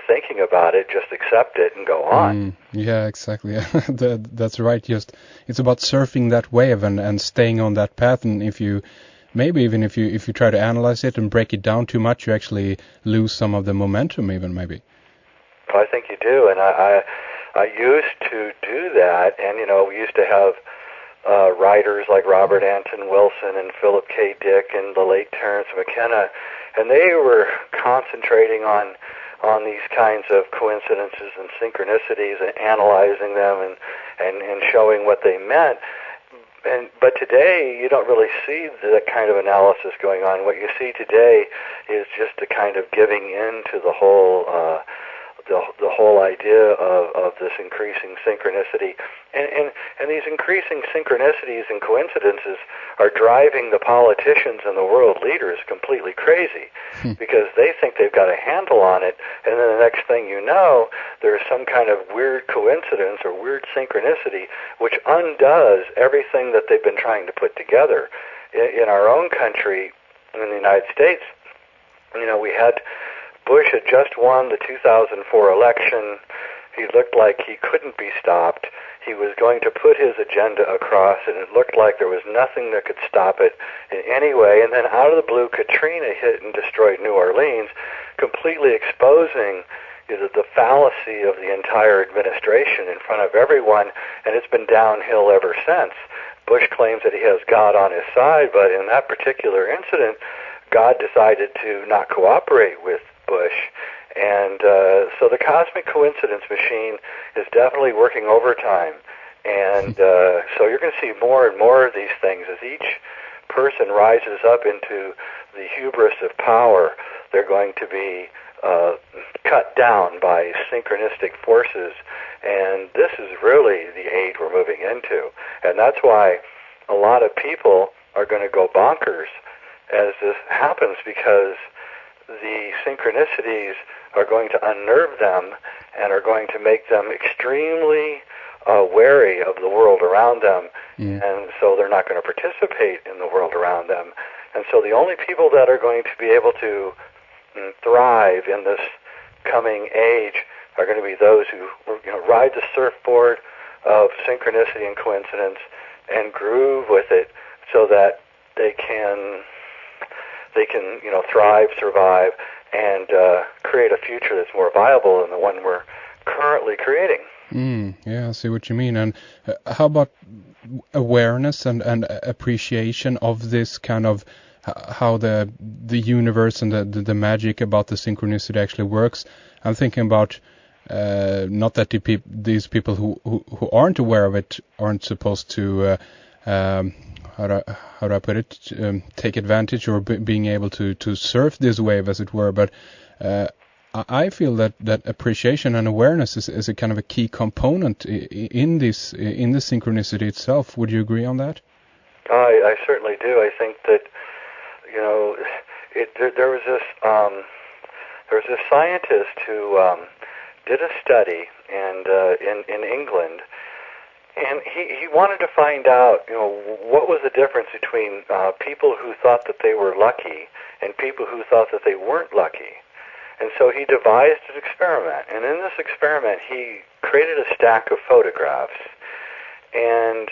thinking about it, just accept it and go on. Yeah, exactly. That's right. Just it's about surfing that wave and staying on that path. And if you try to analyze it and break it down too much, you actually lose some of the momentum. Even maybe. Well, I think you do, and I used to do that, and we used to have writers like Robert Anton Wilson and Philip K. Dick and the late Terence McKenna, and they were concentrating on these kinds of coincidences and synchronicities and analyzing them and showing what they meant. But today you don't really see that kind of analysis going on. What you see today is just a kind of giving in to the whole the whole idea of this increasing synchronicity. And these increasing synchronicities and coincidences are driving the politicians and the world leaders completely crazy because they think they've got a handle on it, and then the next thing you know, there's some kind of weird coincidence or weird synchronicity which undoes everything that they've been trying to put together. In our own country, in the United States, we had Bush had just won the 2004 election. He looked like he couldn't be stopped. He was going to put his agenda across, and it looked like there was nothing that could stop it in any way. And then out of the blue, Katrina hit and destroyed New Orleans, completely exposing the fallacy of the entire administration in front of everyone, and it's been downhill ever since. Bush claims that he has God on his side, but in that particular incident, God decided to not cooperate with Bush. And so the cosmic coincidence machine is definitely working overtime. And so you're going to see more and more of these things. As each person rises up into the hubris of power, they're going to be cut down by synchronistic forces. And this is really the age we're moving into. And that's why a lot of people are going to go bonkers as this happens, because the synchronicities are going to unnerve them and are going to make them extremely wary of the world around them, and so they're not going to participate in the world around them. And so the only people that are going to be able to thrive in this coming age are going to be those who ride the surfboard of synchronicity and coincidence and groove with it, so that they can thrive, survive, and create a future that's more viable than the one we're currently creating. Yeah, I see what you mean. And how about awareness and appreciation of this kind of how the universe and the magic about the synchronicity actually works? I'm thinking about not that these people who aren't aware of it aren't supposed to how do I put it? Take advantage or being able to surf this wave, as it were. But I feel that appreciation and awareness is a kind of a key component in the synchronicity itself. Would you agree on that? I certainly do. I think that there was this scientist who did a study in England. And he wanted to find out, what was the difference between people who thought that they were lucky and people who thought that they weren't lucky. And so he devised an experiment. And in this experiment, he created a stack of photographs. And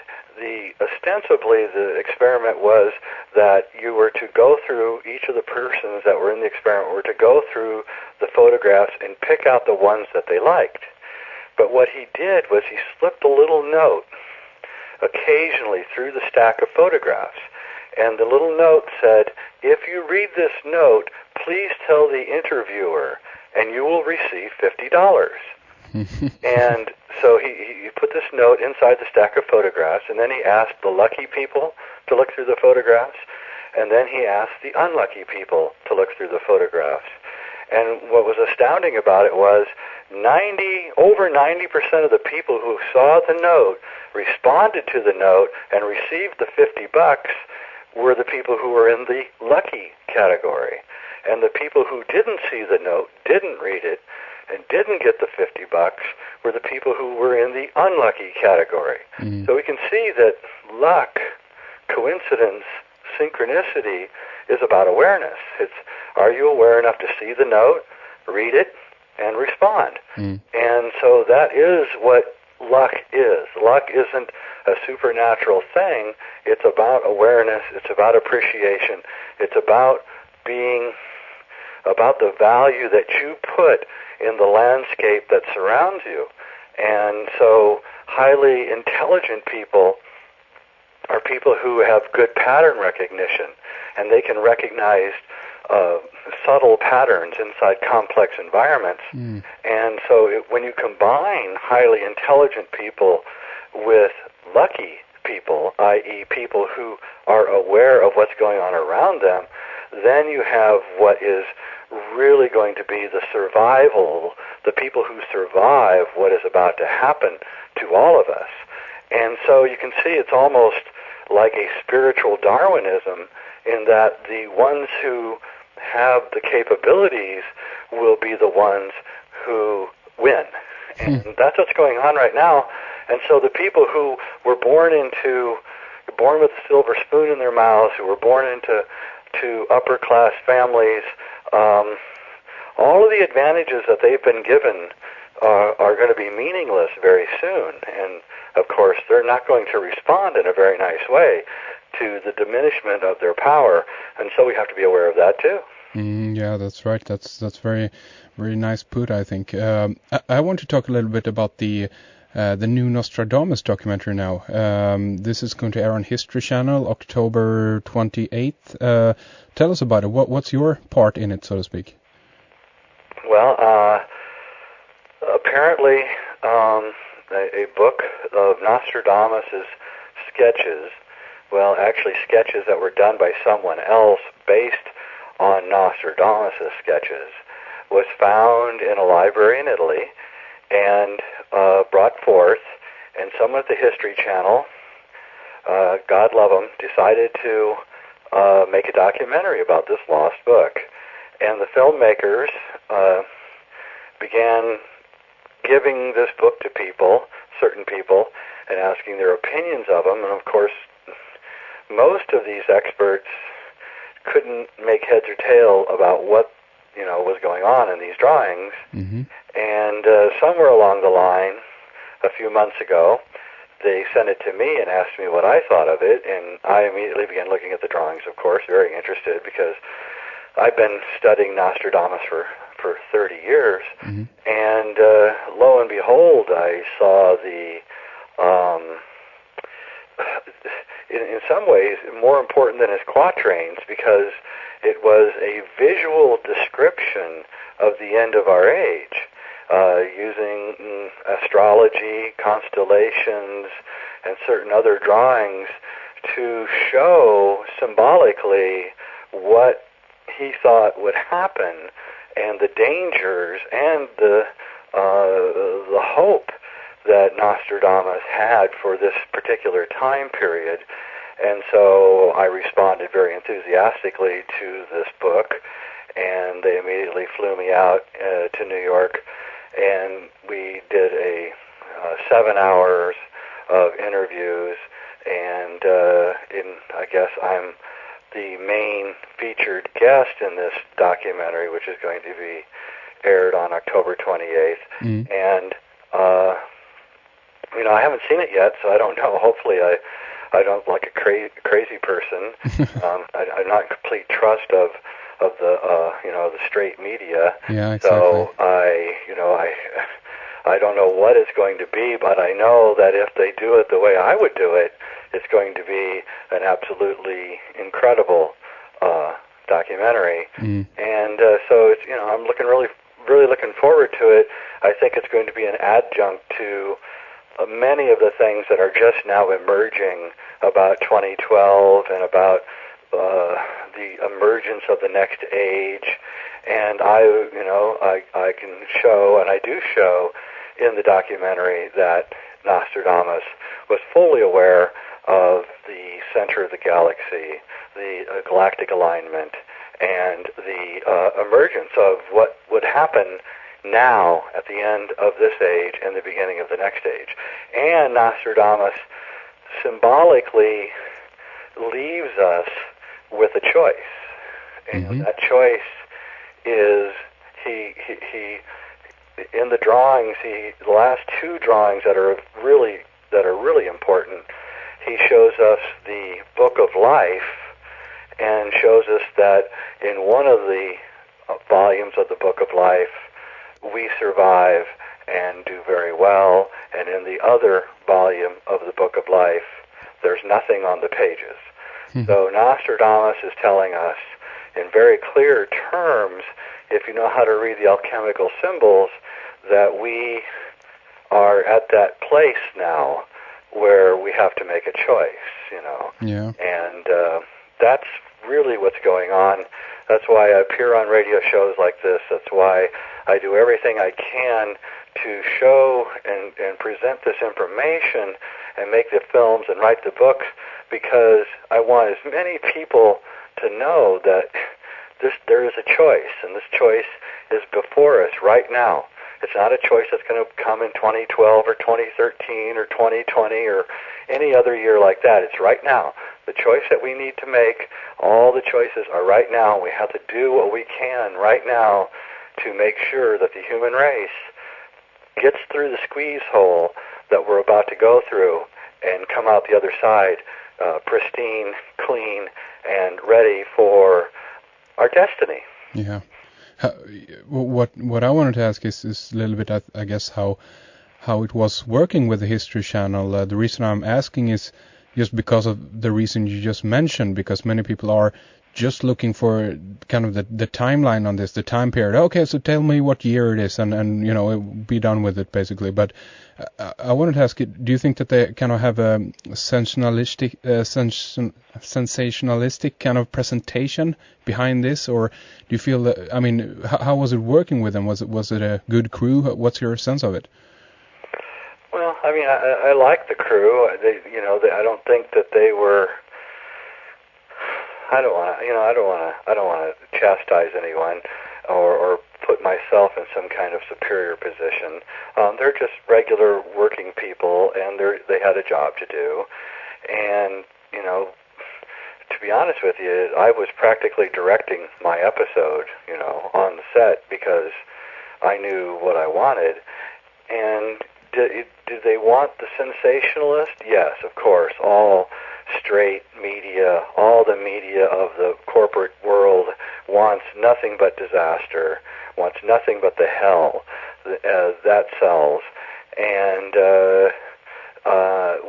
ostensibly the experiment was that you were to go through, each of the persons that were in the experiment were to go through the photographs and pick out the ones that they liked. But what he did was he slipped a little note occasionally through the stack of photographs. And the little note said, if you read this note, please tell the interviewer, and you will receive $50. And so he put this note inside the stack of photographs, and then he asked the lucky people to look through the photographs, and then he asked the unlucky people to look through the photographs. And what was astounding about it was over 90% of the people who saw the note, responded to the note, and received the $50 were the people who were in the lucky category. And the people who didn't see the note, didn't read it, and didn't get the $50 were the people who were in the unlucky category. So we can see that luck, coincidence, synchronicity is about awareness. It's, are you aware enough to see the note, read it, and respond. Mm. And so that is what luck is. Luck isn't a supernatural thing. It's about awareness. It's about appreciation. It's about about the value that you put in the landscape that surrounds you. And so highly intelligent people are people who have good pattern recognition, and they can recognize subtle patterns inside complex environments. Mm. And so when you combine highly intelligent people with lucky people, i.e. people who are aware of what's going on around them, then you have what is really going to be the survival, the people who survive what is about to happen to all of us. And so you can see it's almost like a spiritual Darwinism in that the ones who have the capabilities will be the ones who win. And that's what's going on right now. And so the people who were born with a silver spoon in their mouths, who were born into upper class families, all of the advantages that they've been given are going to be meaningless very soon. And of course, they're not going to respond in a very nice way to the diminishment of their power, and so we have to be aware of that too. Yeah, that's right. That's very, very nice put, I think. I want to talk a little bit about the new Nostradamus documentary now. This is going to air on History Channel, October 28th. Tell us about it. What's your part in it, so to speak? Well, apparently, a book of Nostradamus' sketches, well, actually sketches that were done by someone else based on Nostradamus' sketches, was found in a library in Italy and brought forth, and someone at the History Channel, God love them, decided to make a documentary about this lost book. And the filmmakers began giving this book to people, certain people, and asking their opinions of them. And of course, most of these experts couldn't make heads or tail about what was going on in these drawings. Mm-hmm. And somewhere along the line, a few months ago, they sent it to me and asked me what I thought of it, and I immediately began looking at the drawings, of course, very interested, because I've been studying Nostradamus for 30 years, mm-hmm. and lo and behold, I saw in some ways, more important than his quatrains, because it was a visual description of the end of our age, using astrology, constellations, and certain other drawings to show symbolically what he thought would happen, and the dangers and the hope that Nostradamus had for this particular time period. And so I responded very enthusiastically to this book, and they immediately flew me out to New York, and we did a 7 hours of interviews, and I guess I'm the main featured guest in this documentary, which is going to be aired on October 28th. Mm. And I haven't seen it yet, so I don't know. Hopefully I don't like a crazy person. I'm not in complete trust of the straight media. Yeah, exactly. So I don't know what it's going to be, but I know that if they do it the way I would do it, it's going to be an absolutely incredible documentary. Mm. And so it's I'm really looking forward to it. I think it's going to be an adjunct to many of the things that are just now emerging about 2012 and about the emergence of the next age. And I can show, and I do show in the documentary, that Nostradamus was fully aware of the center of the galaxy, the galactic alignment, and the emergence of what would happen now at the end of this age and the beginning of the next age. And Nostradamus symbolically leaves us with a choice. And that choice is he in the drawings, the last two drawings that are really important, he shows us the Book of Life and shows us that in one of the volumes of the Book of Life, we survive and do very well, and in the other volume of the Book of Life, there's nothing on the pages. So Nostradamus is telling us in very clear terms, if you know how to read the alchemical symbols, that we are at that place now where we have to make a choice, you know. Yeah. And that's really what's going on. That's why I appear on radio shows like this. That's why I do everything I can to show and present this information and make the films and write the books, because I want as many people to know that there is a choice, and this choice is before us right now. It's not a choice that's going to come in 2012 or 2013 or 2020 or any other year like that. It's right now. The choice that we need to make, all the choices are right now. We have to do what we can right now to make sure that the human race gets through the squeeze hole that we're about to go through and come out the other side pristine, clean, and ready for our destiny. Yeah. What I wanted to ask is a little bit, I guess, how it was working with the History Channel. The reason I'm asking is just because of the reason you just mentioned, because many people are just looking for kind of the timeline on this, the time period. Okay, so tell me what year it is, and you know, be done with it, basically. But I wanted to ask you, do you think that they kind of have a sensationalistic kind of presentation behind this, or do you feel that, I mean, how was it working with them? Was it a good crew? What's your sense of it? Well, I mean, I like the crew. I don't think that they were. I don't want to chastise anyone or put myself in some kind of superior position. They're just regular working people, and they had a job to do. And, you know, to be honest with you, I was practically directing my episode, you know, on the set because I knew what I wanted. And did they want the sensationalist? Yes, of course. All straight media, all the media of the corporate world wants nothing but disaster, wants nothing but the hell that sells. And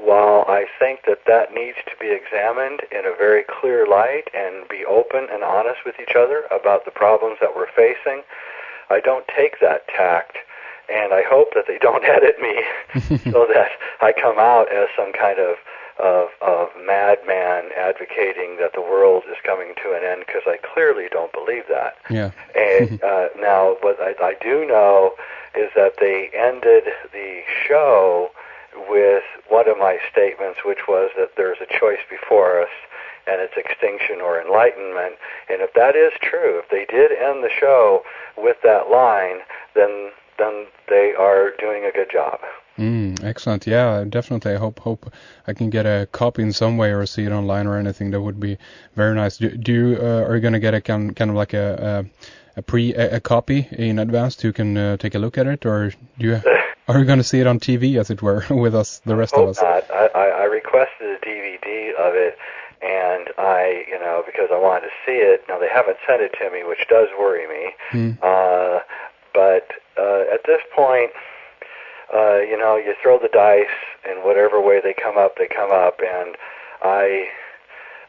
while I think that needs to be examined in a very clear light and be open and honest with each other about the problems that we're facing, I don't take that tact. And I hope that they don't edit me so that I come out as some kind of madman advocating that the world is coming to an end, because I clearly don't believe that. Yeah. And now, what I do know is that they ended the show with one of my statements, which was that there's a choice before us, and it's extinction or enlightenment. And if that is true, if they did end the show with that line, then they are doing a good job. Excellent. Yeah, definitely. I hope I can get a copy in some way or see it online or anything. That would be very nice. Are you going to get a kind of like a copy in advance so you can take a look at it, or are you going to see it on TV, as it were, with us, the rest of us? Not. I requested a DVD of it, and because I wanted to see it. Now, they haven't sent it to me, which does worry me. But at this point, you throw the dice, and whatever way they come up, and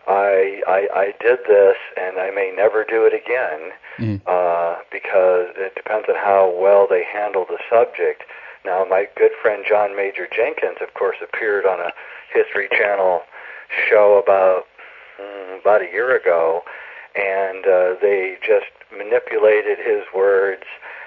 I did this, and I may never do it again, because it depends on how well they handle the subject. Now, my good friend John Major Jenkins, of course, appeared on a History Channel show about a year ago, and they just manipulated his words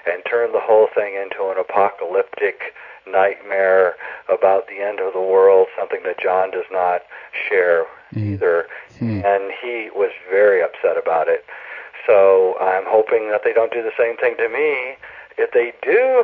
and turned the whole thing into an apocalyptic nightmare about the end of the world, something that John does not share either. And he was very upset about it. So I'm hoping that they don't do the same thing to me. If they do,